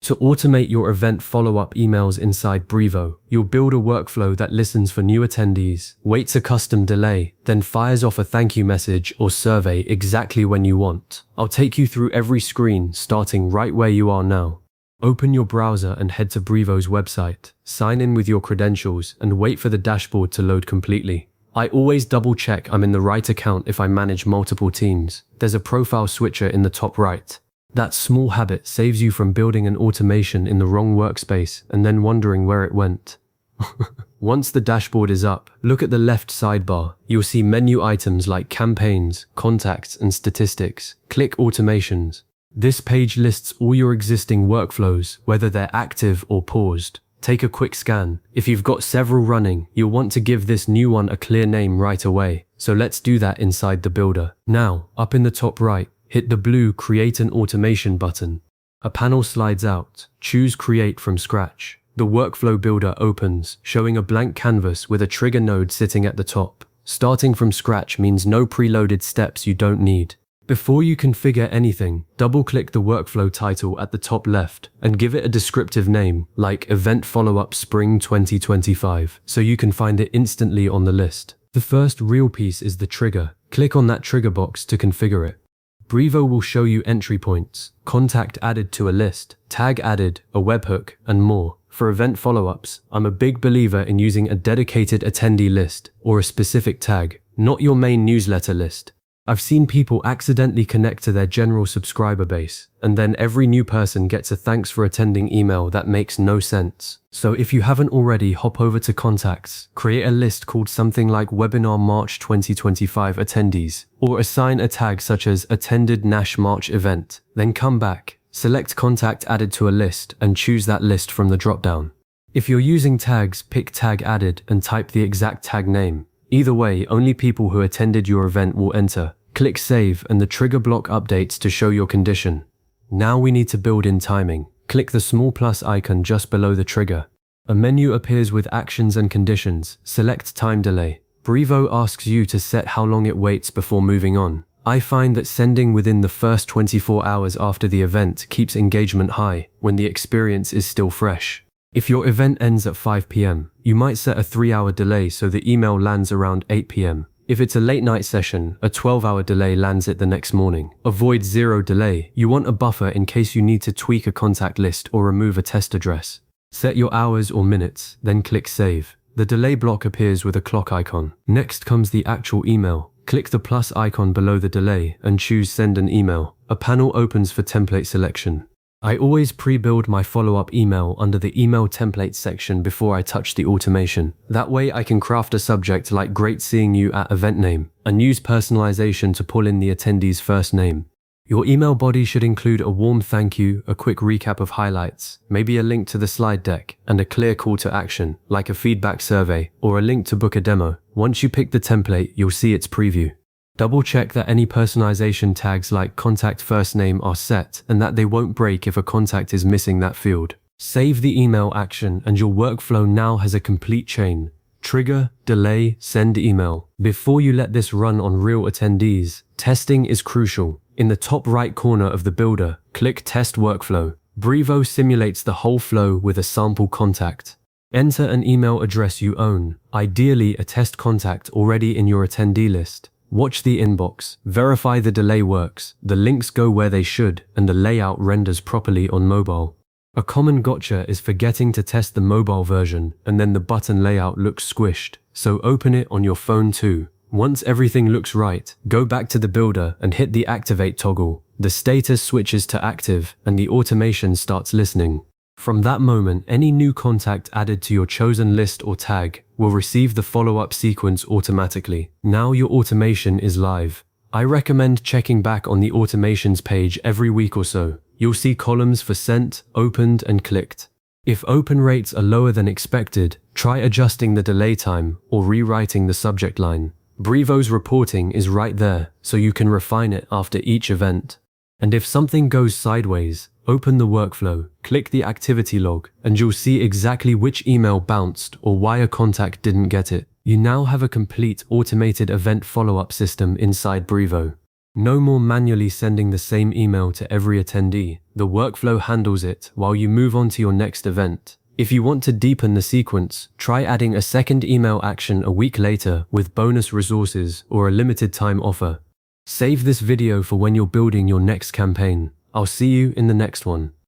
To automate your event follow-up emails inside Brevo, you'll build a workflow that listens for new attendees, waits a custom delay, then fires off a thank you message or survey exactly when you want. I'll take you through every screen, starting right where you are now. Open your browser and head to Brevo's website, sign in with your credentials, and wait for the dashboard to load completely. I always double-check I'm in the right account if I manage multiple teams. There's a profile switcher in the top right. That small habit saves you from building an automation in the wrong workspace and then wondering where it went. Once the dashboard is up, look at the left sidebar. You'll see menu items like campaigns, contacts, and statistics. Click Automations. This page lists all your existing workflows, whether they're active or paused. Take a quick scan. If you've got several running, you'll want to give this new one a clear name right away. So let's do that inside the builder. Now, up in the top right, hit the blue Create an Automation button. A panel slides out. Choose Create from Scratch. The workflow builder opens, showing a blank canvas with a trigger node sitting at the top. Starting from scratch means no preloaded steps you don't need. Before you configure anything, double-click the workflow title at the top left and give it a descriptive name like Event Follow-up Spring 2025 so you can find it instantly on the list. The first real piece is the trigger. Click on that trigger box to configure it. Brevo will show you entry points, contact added to a list, tag added, a webhook, and more. For event follow-ups, I'm a big believer in using a dedicated attendee list or a specific tag, not your main newsletter list. I've seen people accidentally connect to their general subscriber base, and then every new person gets a thanks for attending email that makes no sense. So if you haven't already, hop over to Contacts, create a list called something like Webinar March 2025 Attendees, or assign a tag such as Attended Nash March Event. Then come back, select Contact Added to a list, and choose that list from the dropdown. If you're using tags, pick Tag Added and type the exact tag name. Either way, only people who attended your event will enter. Click Save and the trigger block updates to show your condition. Now we need to build in timing. Click the small plus icon just below the trigger. A menu appears with actions and conditions. Select time delay. Brevo asks you to set how long it waits before moving on. I find that sending within the first 24 hours after the event keeps engagement high when the experience is still fresh. If your event ends at 5 p.m., you might set a 3-hour delay so the email lands around 8 p.m. If it's a late night session, a 12-hour delay lands it the next morning. Avoid zero delay. You want a buffer in case you need to tweak a contact list or remove a test address. Set your hours or minutes, then click Save. The delay block appears with a clock icon. Next comes the actual email. Click the plus icon below the delay and choose Send an Email. A panel opens for template selection. I always pre-build my follow-up email under the email templates section before I touch the automation. That way I can craft a subject like Great Seeing You at Event Name and use personalization to pull in the attendee's first name. Your email body should include a warm thank you, a quick recap of highlights, maybe a link to the slide deck, and a clear call to action, like a feedback survey or a link to book a demo. Once you pick the template, you'll see its preview. Double check that any personalization tags like contact first name are set and that they won't break if a contact is missing that field. Save the email action and your workflow now has a complete chain. Trigger, delay, send email. Before you let this run on real attendees, testing is crucial. In the top right corner of the builder, click Test Workflow. Brevo simulates the whole flow with a sample contact. Enter an email address you own, ideally a test contact already in your attendee list. Watch the inbox, verify the delay works, the links go where they should, and the layout renders properly on mobile. A common gotcha is forgetting to test the mobile version, and then the button layout looks squished, so open it on your phone too. Once everything looks right, go back to the builder and hit the Activate toggle. The status switches to active, and the automation starts listening. From that moment, any new contact added to your chosen list or tag will receive the follow-up sequence automatically. Now your automation is live. I recommend checking back on the automations page every week or so. You'll see columns for sent, opened, and clicked. If open rates are lower than expected, try adjusting the delay time or rewriting the subject line. Brevo's reporting is right there, so you can refine it after each event. And if something goes sideways, open the workflow, click the activity log, and you'll see exactly which email bounced or why a contact didn't get it. You now have a complete automated event follow-up system inside Brevo. No more manually sending the same email to every attendee. The workflow handles it while you move on to your next event. If you want to deepen the sequence, try adding a second email action a week later with bonus resources or a limited time offer. Save this video for when you're building your next campaign. I'll see you in the next one.